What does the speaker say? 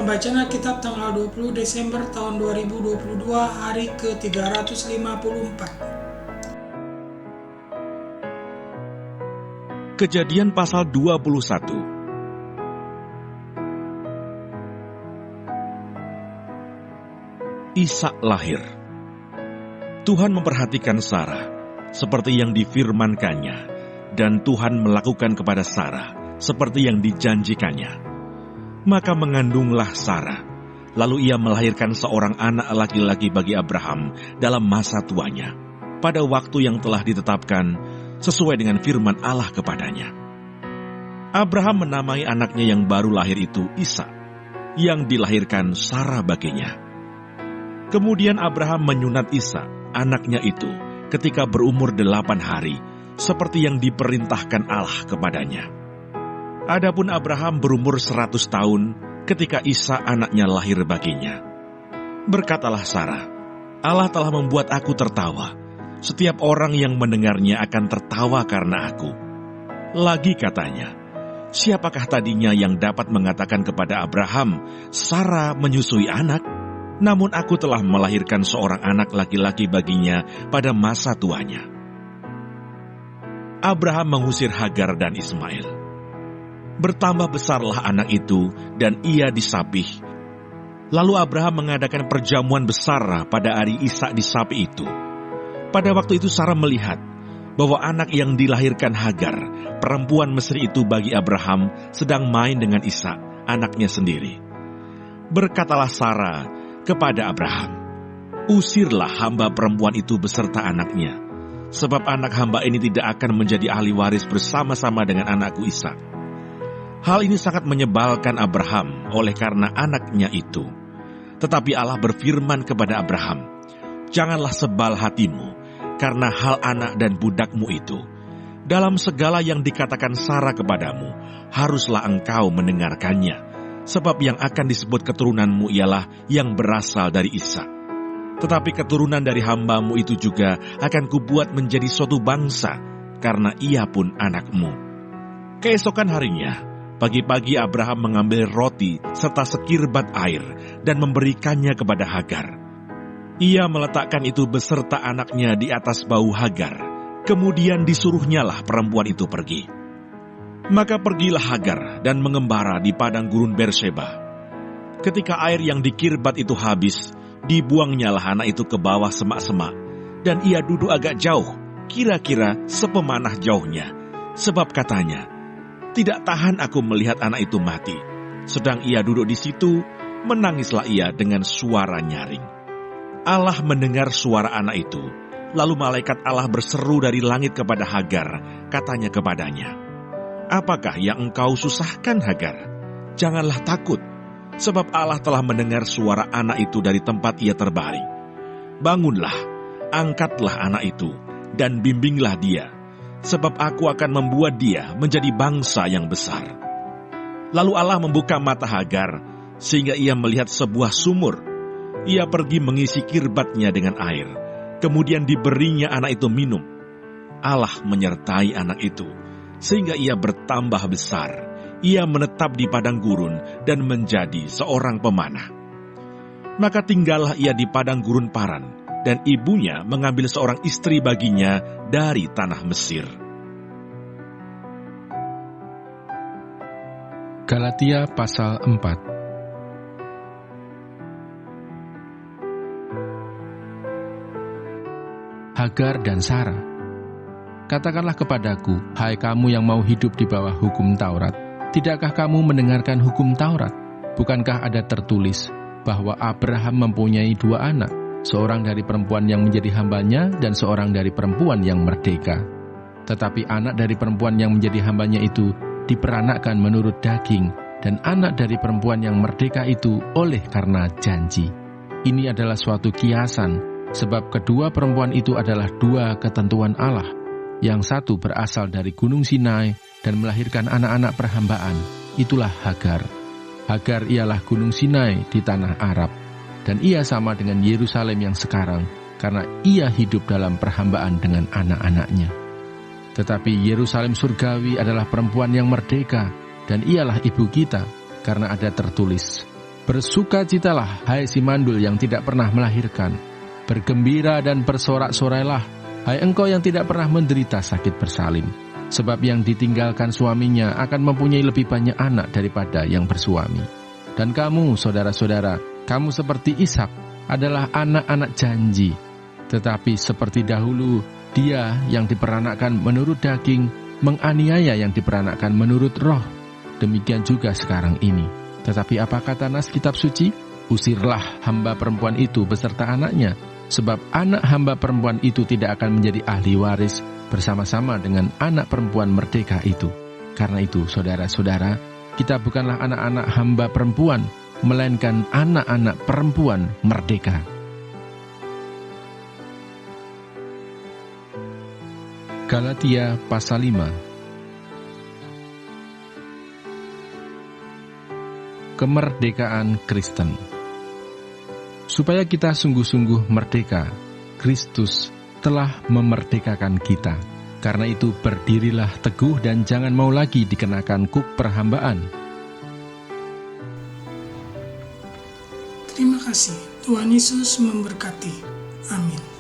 Pembacaan Alkitab tanggal 20 Desember tahun 2022, hari ke-354. Kejadian pasal 21. Ishak lahir. Tuhan memperhatikan Sarah seperti yang difirmankannya, dan Tuhan melakukan kepada Sarah seperti yang dijanjikannya. Maka mengandunglah Sarah, lalu ia melahirkan seorang anak laki-laki bagi Abraham dalam masa tuanya, pada waktu yang telah ditetapkan sesuai dengan firman Allah kepadanya. Abraham menamai anaknya yang baru lahir itu Ishak, yang dilahirkan Sarah baginya. Kemudian Abraham menyunat Ishak, anaknya itu, ketika berumur 8 hari, seperti yang diperintahkan Allah kepadanya. Adapun Abraham berumur 100 tahun ketika Ishak anaknya lahir baginya. Berkatalah Sarah, Allah telah membuat aku tertawa. Setiap orang yang mendengarnya akan tertawa karena aku. Lagi katanya, siapakah tadinya yang dapat mengatakan kepada Abraham, Sarah menyusui anak? Namun aku telah melahirkan seorang anak laki-laki baginya pada masa tuanya. Abraham mengusir Hagar dan Ismail. Bertambah besarlah anak itu, dan ia disapih. Lalu Abraham mengadakan perjamuan besar pada hari Ishak disapi itu. Pada waktu itu Sarah melihat bahwa anak yang dilahirkan Hagar, perempuan Mesir itu bagi Abraham, sedang main dengan Ishak, anaknya sendiri. Berkatalah Sarah kepada Abraham, usirlah hamba perempuan itu beserta anaknya, sebab anak hamba ini tidak akan menjadi ahli waris bersama-sama dengan anakku Ishak. Hal ini sangat menyebalkan Abraham oleh karena anaknya itu. Tetapi Allah berfirman kepada Abraham, janganlah sebal hatimu karena hal anak dan budakmu itu. Dalam segala yang dikatakan Sarah kepadamu, haruslah engkau mendengarkannya. Sebab yang akan disebut keturunanmu ialah yang berasal dari Ishak. Tetapi keturunan dari hambamu itu juga akan kubuat menjadi suatu bangsa, karena ia pun anakmu. Keesokan harinya, pagi-pagi Abraham mengambil roti serta sekirbat air dan memberikannya kepada Hagar. Ia meletakkan itu beserta anaknya di atas bahu Hagar. Kemudian disuruhnyalah perempuan itu pergi. Maka pergilah Hagar dan mengembara di padang gurun Berseba. Ketika air yang dikirbat itu habis, dibuangnyalah anak itu ke bawah semak-semak, dan ia duduk agak jauh, kira-kira sepemanah jauhnya, sebab katanya, tidak tahan aku melihat anak itu mati. Sedang ia duduk di situ, menangislah ia dengan suara nyaring. Allah mendengar suara anak itu, lalu malaikat Allah berseru dari langit kepada Hagar, katanya kepadanya, apakah yang engkau susahkan Hagar? Janganlah takut, sebab Allah telah mendengar suara anak itu dari tempat ia terbaring. Bangunlah, angkatlah anak itu, dan bimbinglah dia, sebab aku akan membuat dia menjadi bangsa yang besar. Lalu Allah membuka mata Hagar, sehingga ia melihat sebuah sumur. Ia pergi mengisi kirbatnya dengan air, kemudian diberinya anak itu minum. Allah menyertai anak itu, sehingga ia bertambah besar. Ia menetap di padang gurun dan menjadi seorang pemanah. Maka tinggallah ia di padang gurun Paran, dan ibunya mengambil seorang istri baginya dari tanah Mesir. Galatia pasal 4. Hagar dan Sarah. Katakanlah kepadaku, hai kamu yang mau hidup di bawah hukum Taurat, tidakkah kamu mendengarkan hukum Taurat? Bukankah ada tertulis bahwa Abraham mempunyai 2 anak, seorang dari perempuan yang menjadi hambanya dan seorang dari perempuan yang merdeka. Tetapi anak dari perempuan yang menjadi hambanya itu diperanakkan menurut daging, dan anak dari perempuan yang merdeka itu oleh karena janji. Ini adalah suatu kiasan, sebab kedua perempuan itu adalah 2 ketentuan Allah. Yang satu berasal dari Gunung Sinai dan melahirkan anak-anak perhambaan, itulah Hagar. Hagar ialah Gunung Sinai di tanah Arab, dan ia sama dengan Yerusalem yang sekarang, karena ia hidup dalam perhambaan dengan anak-anaknya. Tetapi Yerusalem surgawi adalah perempuan yang merdeka, dan ialah ibu kita, karena ada tertulis, Bersukacitalah, hai si mandul yang tidak pernah melahirkan. Bergembira dan bersorak-sorailah, hai engkau yang tidak pernah menderita sakit bersalin. Sebab yang ditinggalkan suaminya akan mempunyai lebih banyak anak daripada yang bersuami. Dan kamu, saudara-saudara, kamu seperti Ishak, adalah anak-anak janji. Tetapi seperti dahulu, dia yang diperanakkan menurut daging, menganiaya yang diperanakkan menurut roh. Demikian juga sekarang ini. Tetapi apa kata nas kitab suci? Usirlah hamba perempuan itu beserta anaknya, sebab anak hamba perempuan itu tidak akan menjadi ahli waris bersama-sama dengan anak perempuan merdeka itu. Karena itu, saudara-saudara, kita bukanlah anak-anak hamba perempuan, melainkan anak-anak perempuan merdeka. Galatia pasal 5. Kemerdekaan Kristen. Supaya kita sungguh-sungguh merdeka, Kristus telah memerdekakan kita. Karena itu berdirilah teguh dan jangan mau lagi dikenakan kuk perhambaan. Terima kasih. Tuhan Yesus memberkati. Amin.